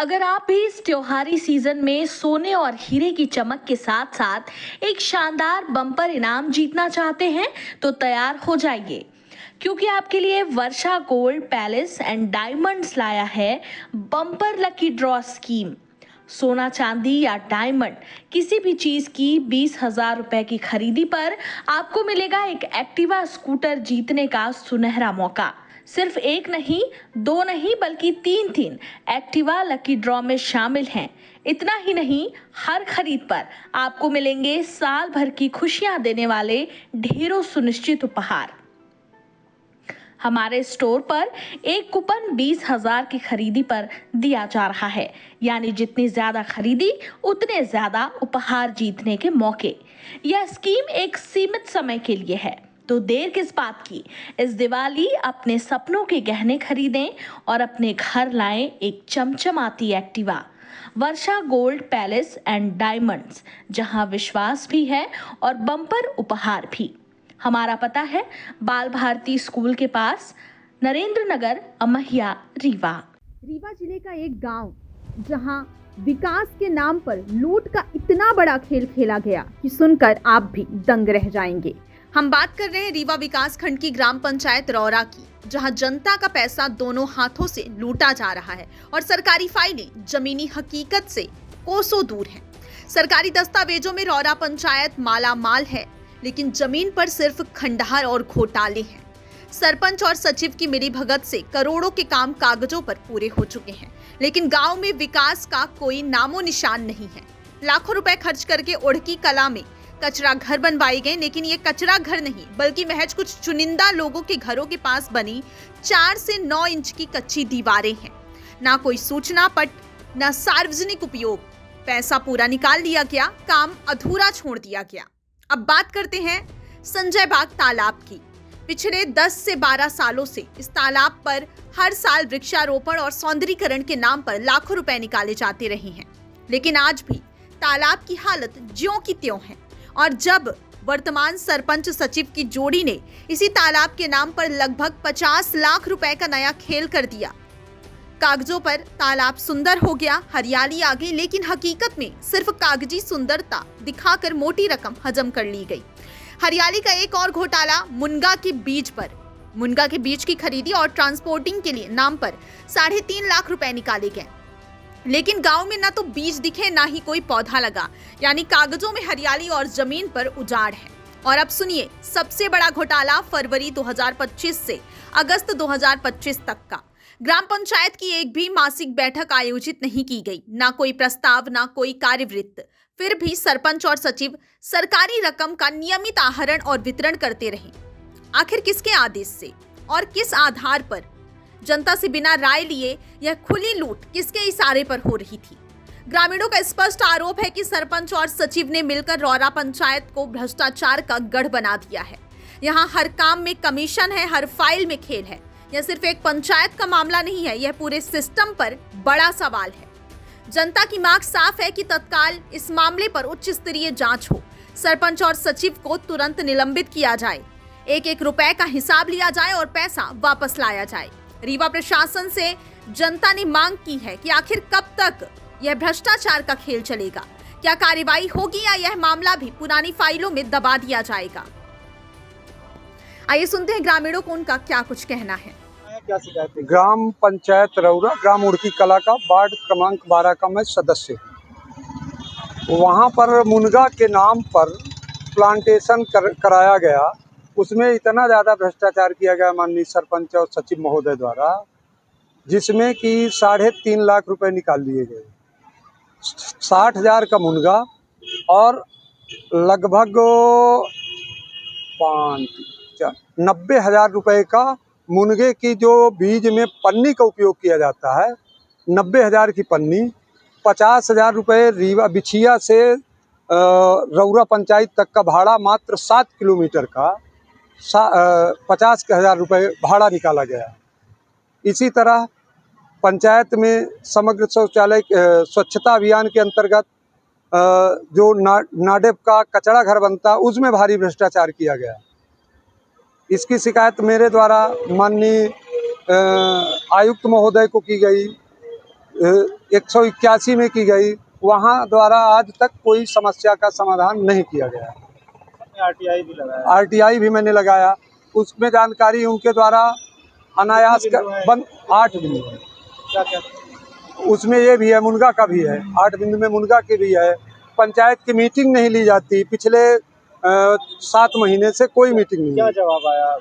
अगर आप भी इस त्योहारी सीजन में सोने और हीरे की चमक के साथ साथ एक शानदार बम्पर इनाम जीतना चाहते हैं तो तैयार हो जाइए, क्योंकि आपके लिए वर्षा गोल्ड पैलेस एंड डायमंड्स लाया है बम्पर लकी ड्रॉ स्कीम। सोना, चांदी या डायमंड किसी भी चीज की 20,000 रुपए की खरीदी पर आपको मिलेगा एक एक्टिवा स्कूटर जीतने का सुनहरा मौका। सिर्फ एक नहीं, दो नहीं, बल्कि तीन तीन एक्टिवा लकी ड्रॉ में शामिल हैं। इतना ही नहीं, हर खरीद पर आपको मिलेंगे साल भर की खुशियां देने वाले ढेरों सुनिश्चित उपहार। हमारे स्टोर पर एक कूपन 20,000 की खरीदी पर दिया जा रहा है, यानी जितनी ज्यादा खरीदी उतने ज्यादा उपहार जीतने के मौके। यह स्कीम एक सीमित समय के लिए है, तो देर किस बात की। इस दिवाली अपने सपनों के गहने खरीदें और अपने घर लाएं एक चमचमाती Activa. Varsha gold palace and diamonds, जहां विश्वास भी है और बम्पर उपहार भी। हमारा पता है बाल भारती स्कूल के पास, नरेंद्र नगर, अमहिया, रीवा। रीवा जिले का एक गांव जहां विकास के नाम पर लूट का इतना बड़ा खेल खेला गया कि सुनकर आप भी दंग रह जाएंगे। हम बात कर रहे हैं रीवा विकास खंड की ग्राम पंचायत रौरा की, जहां जनता का पैसा दोनों हाथों से लूटा जा रहा है और सरकारी फाइलें जमीनी हकीकत से कोसों दूर हैं। सरकारी दस्तावेजों में रौरा पंचायत माला माल है, लेकिन जमीन पर सिर्फ खंडहर और घोटाले हैं। सरपंच और सचिव की मिलीभगत से करोड़ों के काम कागजों पर पूरे हो चुके हैं, लेकिन गांव में विकास का कोई नामो निशान नहीं है। लाखों रुपए खर्च करके ओढ़की कला में कचरा घर बनवाए गए, लेकिन ये कचरा घर नहीं, बल्कि महज कुछ चुनिंदा लोगों के घरों के पास बनी 4 से 9 इंच की कच्ची दीवारें हैं। ना कोई सूचना पट, ना सार्वजनिक उपयोग। पैसा पूरा निकाल लिया गया, काम अधूरा छोड़ दिया गया। अब बात करते हैं संजय बाग तालाब की। पिछले 10 से 12 सालों से इस तालाब पर हर साल वृक्षारोपण और सौंदर्यीकरण के नाम पर लाखों रुपए निकाले जाते रहे हैं, लेकिन आज भी तालाब की हालत ज्यों की त्यों है। और जब वर्तमान सरपंच सचिव की जोड़ी ने इसी तालाब के नाम पर लगभग 50 लाख रुपए का नया खेल कर दिया। कागजों पर तालाब सुंदर हो गया, हरियाली आ गई, लेकिन हकीकत में सिर्फ कागजी सुंदरता दिखाकर मोटी रकम हजम कर ली गई। हरियाली का एक और घोटाला मुनगा के बीज पर। मुनगा के बीज की खरीदी और ट्रांसपोर्टिंग के लिए नाम पर 3.5 लाख रुपए निकाले गए, लेकिन गांव में ना तो बीज दिखे, ना ही कोई पौधा लगा, यानी कागजों में हरियाली और जमीन पर उजाड़ है। और अब सुनिए सबसे बड़ा घोटाला फरवरी 2025 से अगस्त 2025 तक का। ग्राम पंचायत की एक भी मासिक बैठक आयोजित नहीं की गई, ना कोई प्रस्ताव, ना कोई कार्यवृत्त। फिर भी सरपंच और सचिव सरकारी रकम का नियमित आहरण और वितरण करते रहे। आखिर किसके आदेश से और किस आधार पर? जनता से बिना राय लिए यह खुली लूट किसके इशारे पर हो रही थी? ग्रामीणों का स्पष्ट आरोप है कि सरपंच और सचिव ने मिलकर रौरा पंचायत को भ्रष्टाचार का गढ़ बना दिया है। यहाँ हर काम में कमीशन है, हर फाइल में खेल है। यह सिर्फ एक पंचायत का मामला नहीं है, यह पूरे सिस्टम पर बड़ा सवाल है। जनता की मांग साफ है कि तत्काल इस मामले पर उच्च स्तरीय जांच हो, सरपंच और सचिव को तुरंत निलंबित किया जाए, एक एक रुपए का हिसाब लिया जाए और पैसा वापस लाया जाए। रीवा प्रशासन से जनता ने मांग की है कि आखिर कब तक यह भ्रष्टाचार का खेल चलेगा? क्या कार्रवाई होगी या यह मामला भी पुरानी फाइलों में दबा दिया जाएगा? आइए सुनते हैं ग्रामीणों को उनका क्या कुछ कहना है। क्या शिकायत है? ग्राम पंचायत रौरा, ग्राम उड़की कला का वार्ड क्रमांक 12 का मैं सदस्य हूँ। वहाँ पर मुनगा के नाम पर प्लांटेशन कराया गया, उसमें इतना ज़्यादा भ्रष्टाचार किया गया माननीय सरपंच और सचिव महोदय द्वारा, जिसमें कि 3.5 लाख रुपए निकाल लिए गए। 60,000 का मुनगा और लगभग 90,000 रुपए का मुनगे की जो बीज में पन्नी का उपयोग किया जाता है, 90,000 की पन्नी। 50,000 रुपये रीवा बिछिया से रौरा पंचायत तक का भाड़ा, मात्र 7 किलोमीटर का 50,000 रुपये भाड़ा निकाला गया। इसी तरह पंचायत में समग्र शौचालय स्वच्छता अभियान के अंतर्गत जो नाडेप का कचरा घर बनता, उसमें भारी भ्रष्टाचार किया गया। इसकी शिकायत मेरे द्वारा माननीय आयुक्त महोदय को की गई, 181 में की गई, वहाँ द्वारा आज तक कोई समस्या का समाधान नहीं किया गया। आरटीआई भी लगाया। आरटीआई भी मैंने लगाया, उसमें जानकारी उनके द्वारा अनायास बंद 8 बिंदु है। क्या क्या उसमें ये भी है, मुनगा का भी है, 8 बिंदु में मुनगा की भी है। पंचायत की मीटिंग नहीं ली जाती, पिछले 7 महीने से कोई मीटिंग नहीं क्या है। जवाब आया?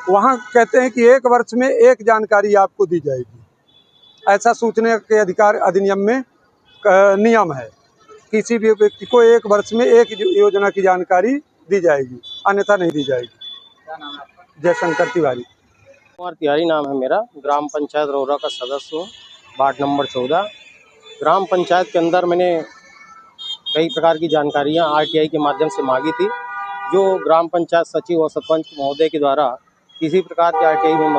वहाँ कहते हैं कि 1 वर्ष में 1 जानकारी आपको दी जाएगी, ऐसा सूचना के अधिकार अधिनियम में नियम है। किसी भी व्यक्ति को 1 वर्ष में 1 योजना की जानकारी दी जाएगी, अन्यथा नहीं दी जाएगी। क्या नाम है आपका? जयशंकर तिवारी। कुमार तिवारी नाम है मेरा। ग्राम पंचायत रौरा का सदस्य हूँ, वार्ड नंबर 14। ग्राम पंचायत के अंदर मैंने कई प्रकार की जानकारियाँ आरटीआई के माध्यम से मांगी थी, जो ग्राम पंचायत सचिव और सरपंच महोदय के द्वारा किसी प्रकार की आरटीआई में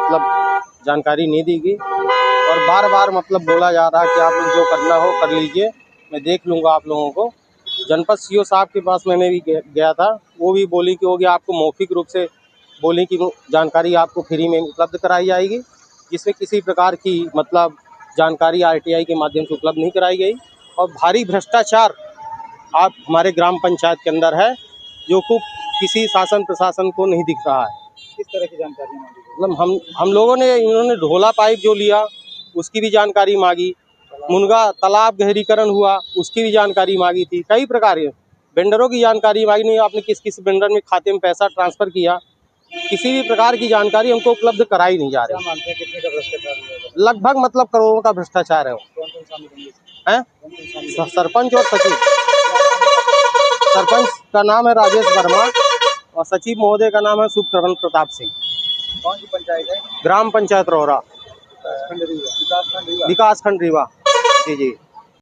जानकारी नहीं दी गई और बार बार बोला जा रहा है कि आप लोग जो करना हो कर लीजिए, मैं देख लूँगा आप लोगों को। जनपद सीओ साहब के पास मैंने भी गया था, वो भी बोली कि होगी आपको मौखिक रूप से बोली कि जानकारी आपको फ्री में उपलब्ध कराई जाएगी, जिसमें किसी प्रकार की जानकारी आरटीआई के माध्यम से उपलब्ध नहीं कराई गई। और भारी भ्रष्टाचार आप हमारे ग्राम पंचायत के अंदर है, जो को किसी शासन प्रशासन को नहीं दिख रहा है। किस तरह की जानकारी मांगी? हम लोगों ने, इन्होंने ढोला पाइप जो लिया उसकी भी जानकारी मांगी, मुनगा तालाब गहरीकरण हुआ उसकी भी जानकारी मांगी थी, कई प्रकार के वेंडरों की जानकारी मांगी। नहीं आपने किस किस वेंडर में खाते में पैसा ट्रांसफ़र किया, किसी भी प्रकार की जानकारी हमको उपलब्ध कराई नहीं जा क्या रही। मानते हैं कितने का भ्रष्टाचार हुआ है? लगभग करोड़ों का भ्रष्टाचार है वो। कौन-कौन शामिल होंगे? हैं? कौन-कौन शामिल होंगे? सरपंच और सचिव। सरपंच का नाम है राजेश वर्मा और सचिव महोदय का नाम है सुखकरण प्रताप सिंह। कौन सी पंचायत है? ग्राम पंचायत रौरा, विकासखंड रीवा। विकासखंड रीवा। जी जी।